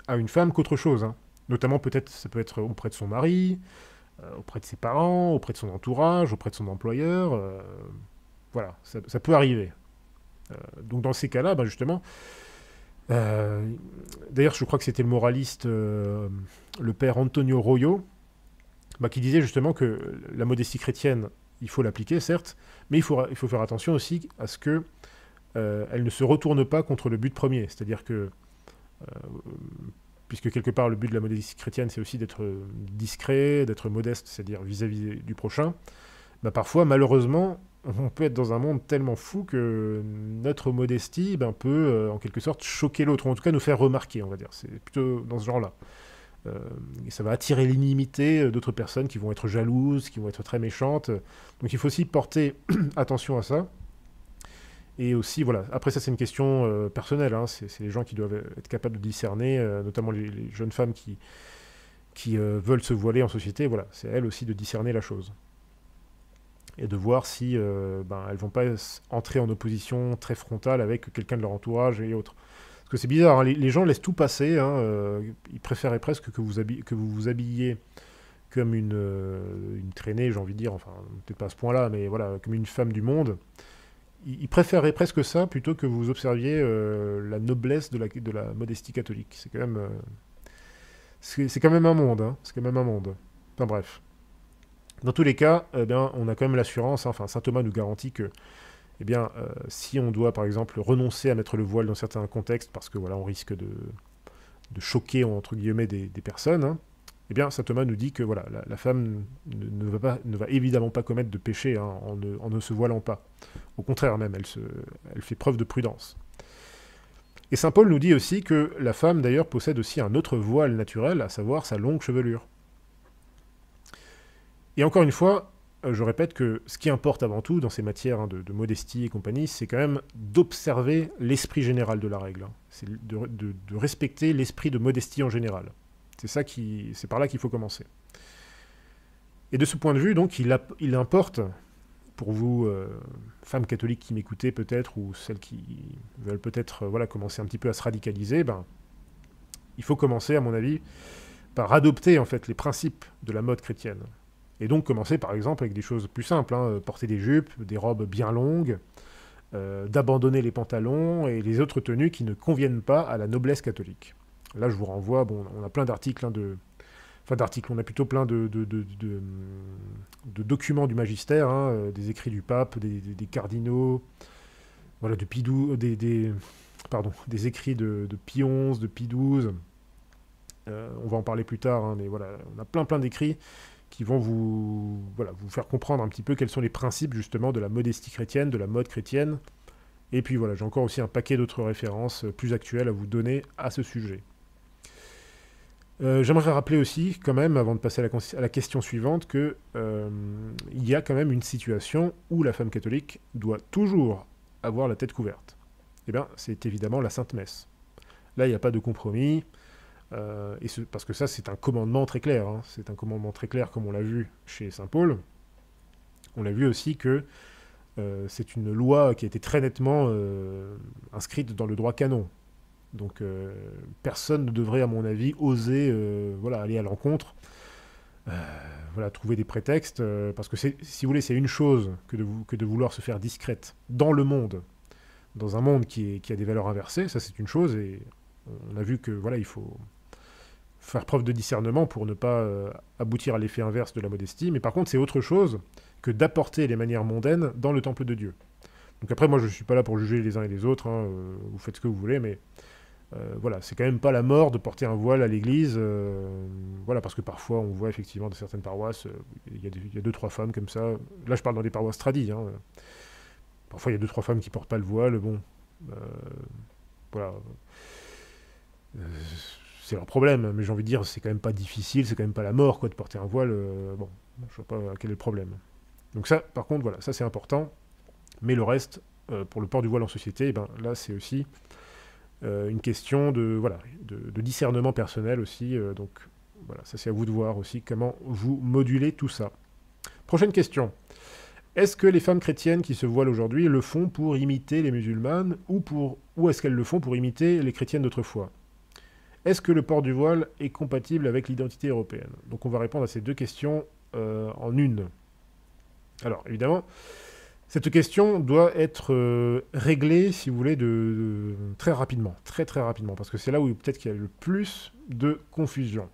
à une femme qu'autre chose. Hein. Notamment peut-être, ça peut être auprès de son mari, auprès de ses parents, auprès de son entourage, auprès de son employeur. Voilà, ça peut arriver. Donc dans ces cas-là, ben justement, d'ailleurs je crois que c'était le moraliste, le père Antonio Royo, bah, qui disait justement que la modestie chrétienne, il faut l'appliquer, certes, mais il faut faire attention aussi à ce que elle ne se retourne pas contre le but premier. C'est-à-dire que, puisque quelque part le but de la modestie chrétienne, c'est aussi d'être discret, d'être modeste, c'est-à-dire vis-à-vis du prochain, bah, parfois, malheureusement, on peut être dans un monde tellement fou que notre modestie ben, peut, en quelque sorte, choquer l'autre, ou en tout cas nous faire remarquer, on va dire. C'est plutôt dans ce genre-là. Et ça va attirer l'inimité d'autres personnes qui vont être jalouses, qui vont être très méchantes. Donc il faut aussi porter attention à ça. Et aussi, voilà, après ça c'est une question personnelle, hein. C'est les gens qui doivent être capables de discerner, notamment les jeunes femmes qui veulent se voiler en société, voilà, c'est à elles aussi de discerner la chose. Et de voir si ben, elles vont pas entrer en opposition très frontale avec quelqu'un de leur entourage et autres. Parce que c'est bizarre, hein, les gens laissent tout passer, hein, ils préféraient presque que vous vous habilliez comme une traînée, j'ai envie de dire, enfin, peut-être pas à ce point-là, mais voilà, comme une femme du monde. Ils préféraient presque ça plutôt que vous observiez la noblesse de la modestie catholique. C'est quand même, c'est quand même un monde, hein, c'est quand même un monde. Enfin bref. Dans tous les cas, eh bien, on a quand même l'assurance, hein, enfin saint Thomas nous garantit que eh bien, si on doit par exemple renoncer à mettre le voile dans certains contextes parce que voilà, on risque de choquer entre guillemets des personnes, hein, eh bien saint Thomas nous dit que voilà, la femme ne va évidemment pas commettre de péché hein, en ne se voilant pas. Au contraire même, elle fait preuve de prudence. Et saint Paul nous dit aussi que la femme d'ailleurs possède aussi un autre voile naturel, à savoir sa longue chevelure. Et encore une fois, je répète que ce qui importe avant tout dans ces matières hein, de modestie et compagnie, c'est quand même d'observer l'esprit général de la règle. Hein. C'est de respecter l'esprit de modestie en général. C'est par là qu'il faut commencer. Et de ce point de vue, donc, il importe, pour vous, femmes catholiques qui m'écoutez peut-être, ou celles qui veulent peut-être voilà, commencer un petit peu à se radicaliser, ben, il faut commencer, à mon avis, par adopter en fait les principes de la mode chrétienne. Et donc commencer par exemple avec des choses plus simples, hein, porter des jupes, des robes bien longues, d'abandonner les pantalons et les autres tenues qui ne conviennent pas à la noblesse catholique. Là je vous renvoie, bon, on a plein d'articles, hein, on a plutôt plein de documents du magistère, hein, des écrits du pape, des cardinaux, voilà, de Pie XII, des écrits de Pie XI, de Pie XII. On va en parler plus tard, hein, mais voilà, on a plein d'écrits qui vont vous faire comprendre un petit peu quels sont les principes justement de la modestie chrétienne, de la mode chrétienne. Et puis voilà, j'ai encore aussi un paquet d'autres références plus actuelles à vous donner à ce sujet. J'aimerais rappeler aussi, quand même, avant de passer à la question suivante, qu'il y a quand même une situation où la femme catholique doit toujours avoir la tête couverte. Eh bien, c'est évidemment la Sainte Messe. Là, il n'y a pas de compromis, parce que ça, c'est un commandement très clair. Hein. C'est un commandement très clair, comme on l'a vu chez Saint Paul. On l'a vu aussi que c'est une loi qui a été très nettement inscrite dans le droit canon. Donc personne ne devrait, à mon avis, oser aller à l'encontre, trouver des prétextes, parce que si vous voulez, c'est une chose que de vouloir se faire discrète dans le monde, dans un monde qui a des valeurs inversées, ça c'est une chose, et on a vu que il faut faire preuve de discernement pour ne pas aboutir à l'effet inverse de la modestie, mais par contre c'est autre chose que d'apporter les manières mondaines dans le temple de Dieu. Donc après, moi je ne suis pas là pour juger les uns et les autres, hein, vous faites ce que vous voulez, mais c'est quand même pas la mort de porter un voile à l'église, parce que parfois on voit effectivement dans certaines paroisses, il y a 2-3 femmes comme ça, là je parle dans des paroisses tradies, hein, parfois il y a 2-3 femmes qui portent pas le voile, c'est leur problème, mais j'ai envie de dire, c'est quand même pas difficile, c'est quand même pas la mort, quoi, de porter un voile, je vois pas quel est le problème. Donc ça, par contre, ça c'est important, mais le reste, pour le port du voile en société, là c'est aussi une question de discernement personnel aussi, donc ça c'est à vous de voir aussi comment vous modulez tout ça. Prochaine question. Est-ce que les femmes chrétiennes qui se voilent aujourd'hui le font pour imiter les musulmanes ou est-ce qu'elles le font pour imiter les chrétiennes d'autrefois? Est-ce que le port du voile est compatible avec l'identité européenne? Donc on va répondre à ces deux questions en une. Alors évidemment, cette question doit être réglée, si vous voulez, très rapidement, très rapidement, parce que c'est là où peut-être qu'il y a le plus de confusion.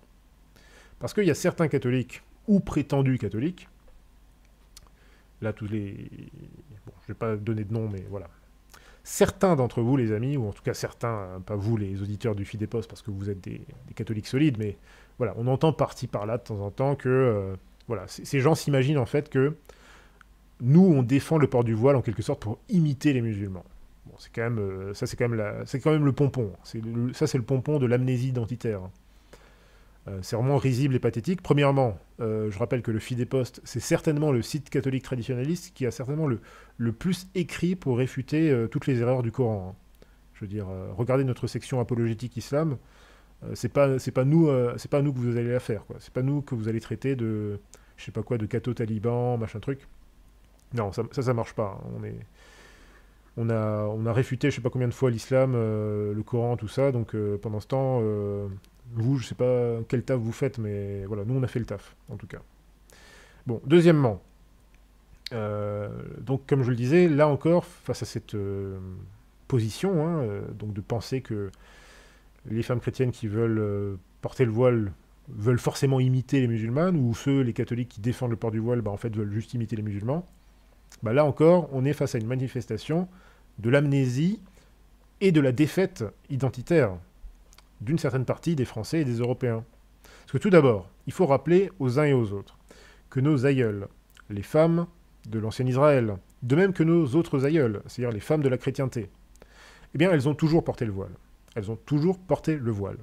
Parce qu'il y a certains catholiques, ou prétendus catholiques, là tous les... Bon, je ne vais pas donner de nom, mais voilà. Certains d'entre vous, les amis, ou en tout cas certains, pas vous les auditeurs du Fidépost, parce que vous êtes des catholiques solides, mais voilà, on entend par-ci par-là de temps en temps que ces gens s'imaginent en fait que nous, on défend le port du voile en quelque sorte pour imiter les musulmans. Bon, c'est quand même, ça c'est quand même le pompon. Ça c'est le pompon de l'amnésie identitaire. C'est vraiment risible et pathétique. Premièrement, je rappelle que le Fidépost, c'est certainement le site catholique traditionnaliste qui a certainement le plus écrit pour réfuter toutes les erreurs du Coran. Hein. Je veux dire, regardez notre section apologétique islam. C'est pas nous que vous allez la faire, quoi. C'est pas nous que vous allez traiter de, je sais pas quoi, de catho-taliban, machin truc. Non, ça marche pas. On a réfuté je sais pas combien de fois l'islam, le Coran, tout ça, donc pendant ce temps, vous, je sais pas quel taf vous faites, mais voilà, nous on a fait le taf, en tout cas. Bon, deuxièmement, donc comme je le disais, là encore, face à cette position, hein, donc de penser que les femmes chrétiennes qui veulent porter le voile veulent forcément imiter les musulmanes, ou les catholiques qui défendent le port du voile, en fait veulent juste imiter les musulmans, là encore, on est face à une manifestation de l'amnésie et de la défaite identitaire d'une certaine partie des Français et des Européens. Parce que tout d'abord, il faut rappeler aux uns et aux autres que nos aïeuls, les femmes de l'ancien Israël, de même que nos autres aïeuls, c'est-à-dire les femmes de la chrétienté, eh bien, elles ont toujours porté le voile. Elles ont toujours porté le voile.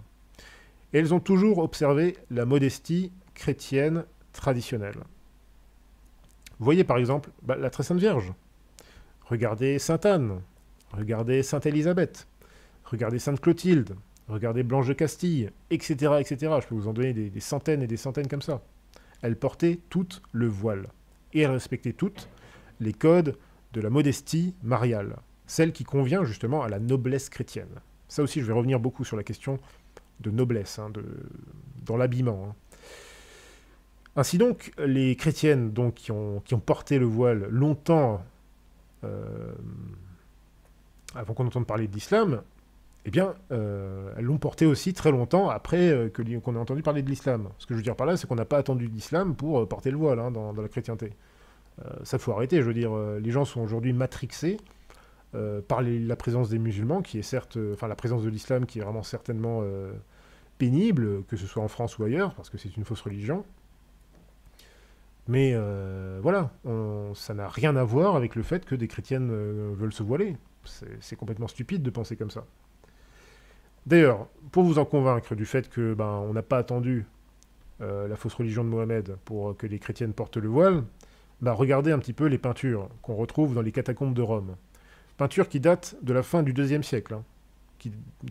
Et elles ont toujours observé la modestie chrétienne traditionnelle. Vous voyez par exemple la Très Sainte Vierge. Regardez Sainte Anne. Regardez Sainte Élisabeth. Regardez Sainte Clotilde. Regardez Blanche de Castille, etc., etc. Je peux vous en donner des centaines et des centaines comme ça. Elles portaient toutes le voile. Et elles respectaient toutes les codes de la modestie mariale. Celle qui convient justement à la noblesse chrétienne. Ça aussi, je vais revenir beaucoup sur la question de noblesse, hein, dans l'habillement. Hein. Ainsi donc, les chrétiennes donc, qui ont porté le voile longtemps, avant qu'on entende parler de l'islam, eh bien, elles l'ont porté aussi très longtemps après qu'on ait entendu parler de l'islam. Ce que je veux dire par là, c'est qu'on n'a pas attendu l'islam pour porter le voile, hein, dans la chrétienté. Ça, faut arrêter. Je veux dire, les gens sont aujourd'hui matrixés par la présence des musulmans, qui est certes, la présence de l'islam qui est vraiment certainement pénible, que ce soit en France ou ailleurs, parce que c'est une fausse religion. Mais voilà, ça n'a rien à voir avec le fait que des chrétiennes veulent se voiler. C'est complètement stupide de penser comme ça. D'ailleurs, pour vous en convaincre du fait que on n'a pas attendu la fausse religion de Mohamed pour que les chrétiennes portent le voile, regardez un petit peu les peintures qu'on retrouve dans les catacombes de Rome. Peintures qui datent de la fin du IIe siècle. Hein.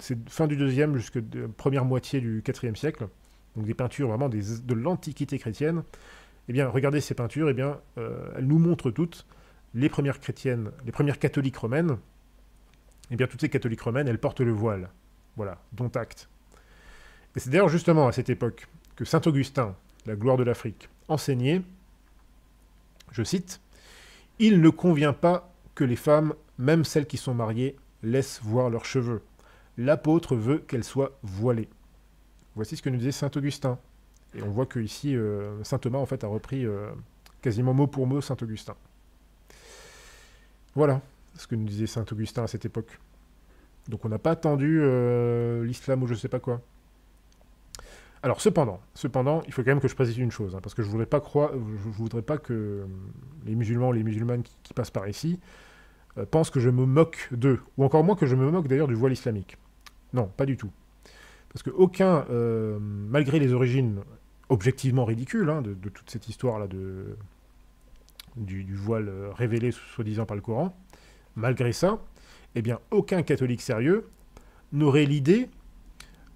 C'est fin du IIe jusqu'à la première moitié du IVe siècle. Donc des peintures vraiment de l'Antiquité chrétienne. Eh bien, regardez ces peintures, eh bien, elles nous montrent toutes les premières chrétiennes, les premières catholiques romaines. Eh bien, toutes ces catholiques romaines, elles portent le voile. Voilà, dont acte. Et c'est d'ailleurs justement à cette époque que saint Augustin, la gloire de l'Afrique, enseignait, je cite, « Il ne convient pas que les femmes, même celles qui sont mariées, laissent voir leurs cheveux. L'apôtre veut qu'elles soient voilées. » Voici ce que nous disait saint Augustin. Et on voit que ici, saint Thomas en fait a repris quasiment mot pour mot saint Augustin. Voilà ce que nous disait saint Augustin à cette époque. Donc on n'a pas attendu l'islam ou je sais pas quoi. Alors cependant, il faut quand même que je précise une chose, hein, parce que je voudrais pas que les musulmans ou les musulmanes qui passent par ici pensent que je me moque d'eux, ou encore moins que je me moque d'ailleurs du voile islamique. Non, pas du tout. Parce que malgré les origines objectivement ridicules hein, de toute cette histoire-là du voile révélé soi-disant par le Coran, malgré ça, eh bien, aucun catholique sérieux n'aurait l'idée,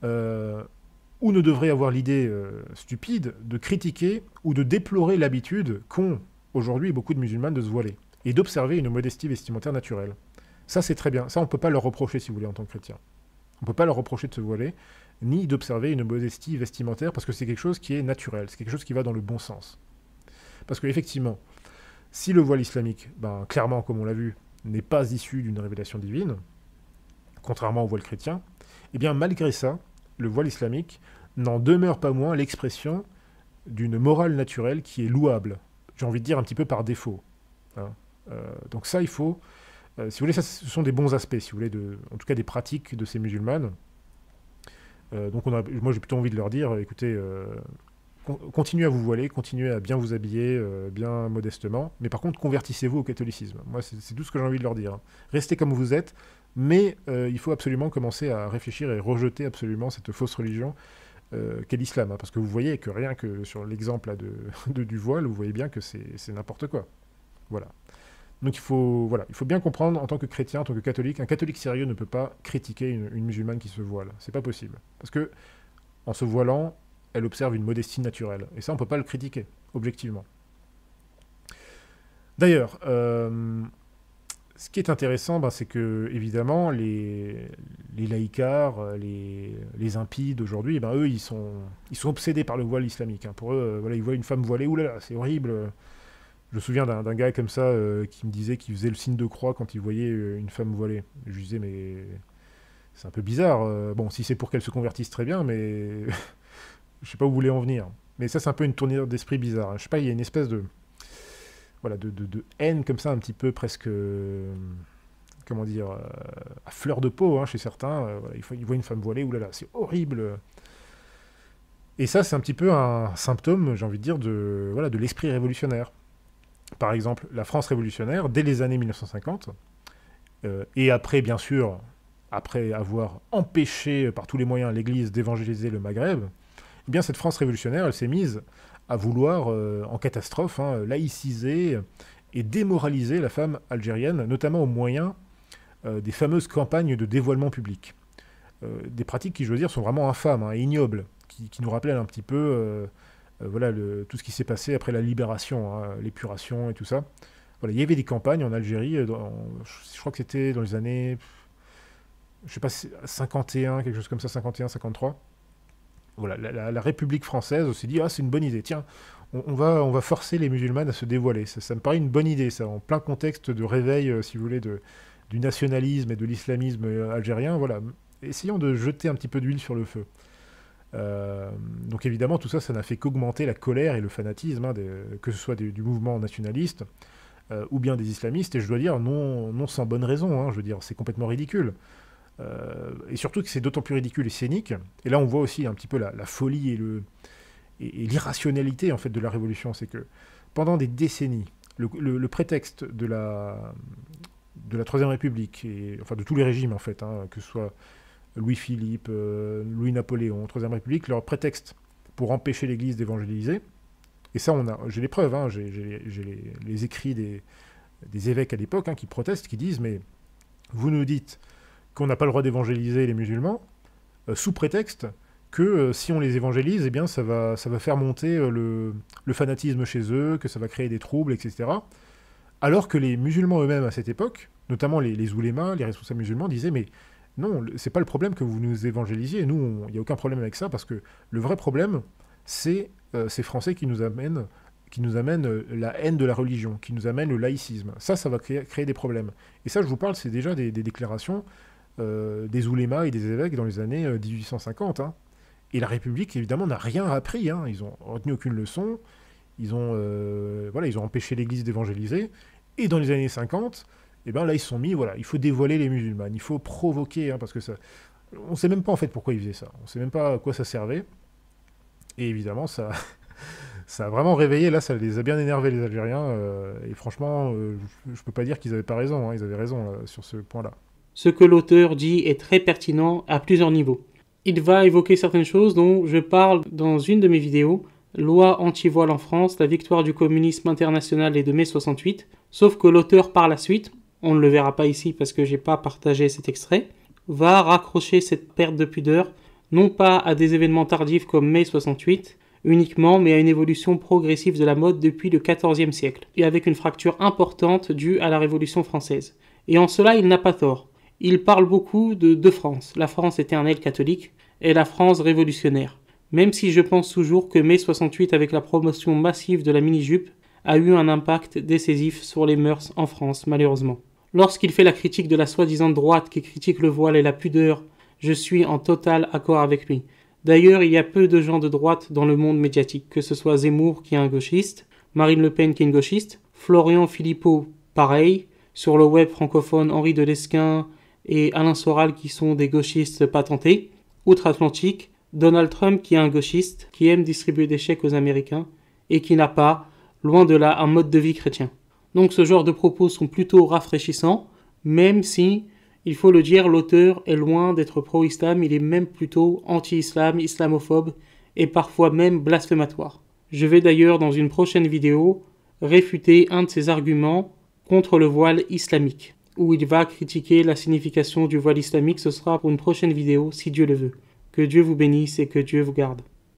ou ne devrait avoir l'idée stupide, de critiquer ou de déplorer l'habitude qu'ont aujourd'hui beaucoup de musulmans de se voiler, et d'observer une modestie vestimentaire naturelle. Ça, c'est très bien. Ça, on ne peut pas leur reprocher, si vous voulez, en tant que chrétien. On ne peut pas leur reprocher de se voiler, ni d'observer une modestie vestimentaire, parce que c'est quelque chose qui est naturel, c'est quelque chose qui va dans le bon sens. Parce qu'effectivement, si le voile islamique, clairement, comme on l'a vu, n'est pas issu d'une révélation divine, contrairement au voile chrétien, eh bien malgré ça, le voile islamique n'en demeure pas moins l'expression d'une morale naturelle qui est louable, j'ai envie de dire un petit peu par défaut. Hein. Donc ça, il faut... si vous voulez, ça, ce sont des bons aspects, si vous voulez, en tout cas des pratiques de ces musulmanes. Donc moi j'ai plutôt envie de leur dire, écoutez, continuez à vous voiler, continuez à bien vous habiller, bien modestement, mais par contre convertissez-vous au catholicisme. Moi c'est tout ce que j'ai envie de leur dire. Hein. Restez comme vous êtes, mais il faut absolument commencer à réfléchir et rejeter absolument cette fausse religion qu'est l'islam. Hein, parce que vous voyez que rien que sur l'exemple là, du voile, vous voyez bien que c'est n'importe quoi. Voilà. Donc il faut bien comprendre en tant que chrétien, en tant que catholique, un catholique sérieux ne peut pas critiquer une musulmane qui se voile. C'est pas possible. Parce que en se voilant, elle observe une modestie naturelle. Et ça, on ne peut pas le critiquer, objectivement. D'ailleurs, ce qui est intéressant, c'est que, évidemment, les laïcards, les impies d'aujourd'hui, eux, ils sont obsédés par le voile islamique. Hein. Pour eux, ils voient une femme voilée, oulala, c'est horrible. Je me souviens d'un gars comme ça qui me disait qu'il faisait le signe de croix quand il voyait une femme voilée. Je lui disais, mais c'est un peu bizarre. Bon, si c'est pour qu'elle se convertisse, très bien, mais je sais pas où vous voulez en venir. Mais ça, c'est un peu une tournure d'esprit bizarre. Hein. Je sais pas, il y a une espèce de haine comme ça, un petit peu presque, comment dire, à fleur de peau chez certains. Ils voient une femme voilée, oulala, c'est horrible. Et ça, c'est un petit peu un symptôme, j'ai envie de dire, de l'esprit révolutionnaire. Par exemple, la France révolutionnaire, dès les années 1950, et après, bien sûr, après avoir empêché par tous les moyens l'Église d'évangéliser le Maghreb, eh bien cette France révolutionnaire, elle s'est mise à vouloir, en catastrophe, laïciser et démoraliser la femme algérienne, notamment au moyen des fameuses campagnes de dévoilement public. Des pratiques qui, je veux dire, sont vraiment infâmes et ignobles, qui nous rappellent un petit peu tout ce qui s'est passé après la libération, l'épuration et tout ça. Voilà, il y avait des campagnes en Algérie, je crois que c'était dans les années, je sais pas, 51, quelque chose comme ça, 51, 53. Voilà, la République française s'est dit, c'est une bonne idée, tiens, on va forcer les musulmanes à se dévoiler. Ça me paraît une bonne idée, ça, en plein contexte de réveil, si vous voulez, du nationalisme et de l'islamisme algérien. Voilà, essayons de jeter un petit peu d'huile sur le feu. Donc évidemment, tout ça, ça n'a fait qu'augmenter la colère et le fanatisme, que ce soit du mouvement nationaliste ou bien des islamistes, et je dois dire, non sans bonne raison, je veux dire, c'est complètement ridicule. Et surtout que c'est d'autant plus ridicule et scénique, et là on voit aussi un petit peu la folie et l'irrationalité en fait de la Révolution. C'est que pendant des décennies, le prétexte de la Troisième République, et, enfin de tous les régimes en fait, hein, que ce soit Louis-Philippe, Louis-Napoléon, Troisième République, leur prétexte pour empêcher l'Église d'évangéliser, et ça j'ai les preuves, hein, j'ai les écrits des évêques à l'époque, hein, qui protestent, qui disent mais vous nous dites qu'on n'a pas le droit d'évangéliser les musulmans, sous prétexte que si on les évangélise, eh bien ça va faire monter le fanatisme chez eux, que ça va créer des troubles, etc. Alors que les musulmans eux-mêmes à cette époque, notamment les oulémas, les responsables musulmans, disaient mais non, c'est pas le problème que vous nous évangélisiez, nous, il n'y a aucun problème avec ça, parce que le vrai problème, c'est ces Français qui nous amènent la haine de la religion, qui nous amènent le laïcisme. Ça va créer des problèmes. Et ça, je vous parle, c'est déjà des déclarations des oulémas et des évêques dans les années 1850. Hein. Et la République, évidemment, n'a rien appris. Hein. Ils n'ont retenu aucune leçon. Ils ont empêché l'Église d'évangéliser. Et dans les années 50, eh ben, là, ils se sont mis, il faut dévoiler les musulmans, il faut provoquer, hein, parce que ça... On ne sait même pas, en fait, pourquoi ils faisaient ça. On ne sait même pas à quoi ça servait. Et évidemment, ça a vraiment réveillé, là, ça les a bien énervés, les Algériens. Et franchement, je ne peux pas dire qu'ils n'avaient pas raison. Hein, ils avaient raison là, sur ce point-là. Ce que l'auteur dit est très pertinent à plusieurs niveaux. Il va évoquer certaines choses dont je parle dans une de mes vidéos, Loi anti-voile en France, la victoire du communisme international et de mai 68, sauf que l'auteur par la suite, on ne le verra pas ici parce que j'ai pas partagé cet extrait, va raccrocher cette perte de pudeur, non pas à des événements tardifs comme mai 68, uniquement, mais à une évolution progressive de la mode depuis le XIVe siècle, et avec une fracture importante due à la Révolution française. Et en cela, il n'a pas tort. Il parle beaucoup de deux France, la France éternelle catholique et la France révolutionnaire. Même si je pense toujours que mai 68, avec la promotion massive de la mini-jupe, a eu un impact décisif sur les mœurs en France, malheureusement. Lorsqu'il fait la critique de la soi-disant droite qui critique le voile et la pudeur, je suis en total accord avec lui. D'ailleurs, il y a peu de gens de droite dans le monde médiatique, que ce soit Zemmour qui est un gauchiste, Marine Le Pen qui est une gauchiste, Florian Philippot, pareil, sur le web francophone, Henri de Lesquen et Alain Soral qui sont des gauchistes patentés, outre-Atlantique, Donald Trump qui est un gauchiste, qui aime distribuer des chèques aux Américains et qui n'a pas, loin de là, un mode de vie chrétien. Donc ce genre de propos sont plutôt rafraîchissants, même si, il faut le dire, l'auteur est loin d'être pro-islam, il est même plutôt anti-islam, islamophobe et parfois même blasphématoire. Je vais d'ailleurs dans une prochaine vidéo réfuter un de ses arguments contre le voile islamique, où il va critiquer la signification du voile islamique. Ce sera pour une prochaine vidéo, si Dieu le veut. Que Dieu vous bénisse et que Dieu vous garde.